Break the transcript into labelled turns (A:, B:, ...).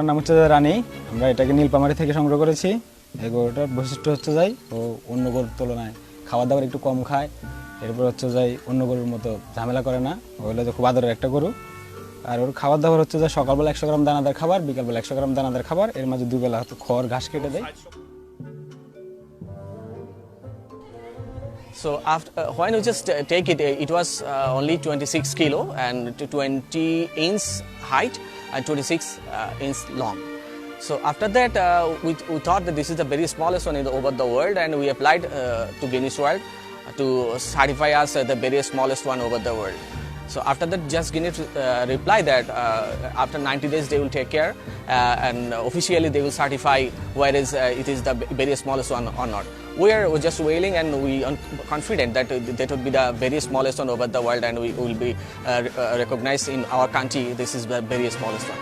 A: গরুটার নাম হচ্ছে রানী। আমরা এটাকে নীলপামারি থেকে সংগ্রহ করেছি। এই গরুটার বৈশিষ্ট্য হচ্ছে যাই ও অন্য গরুর তুলনায় খাবার দাবার একটু কম খায়, এরপর হচ্ছে যাই অন্য গরুর মতো ঝামেলা করে না, ওগুলো তো খুব আদরের একটা গরু। আর ওর খাবার দাবার হচ্ছে যে সকালবেলা 100 গ্রাম দানাদার খাবার, বিকালবেলা 100 গ্রাম দানাদার খাবার, এর মাঝে দুবেলা হয়তো খড় ঘাস কেটে দেয়।
B: So after, when we just take it, it was only 26 kilo and 20 inch height and 26 inch long. So after that, we thought that this is the very smallest one over the world, and we applied to Guinness World to certify us the very smallest one over the world. So after that, just Guinness replied that after 90 days they will take care and officially they will certify whether it is the very smallest one or not. We are just waiting and we are confident that that would be the very smallest one over the world, and we will be recognized in our country. This is the very smallest one.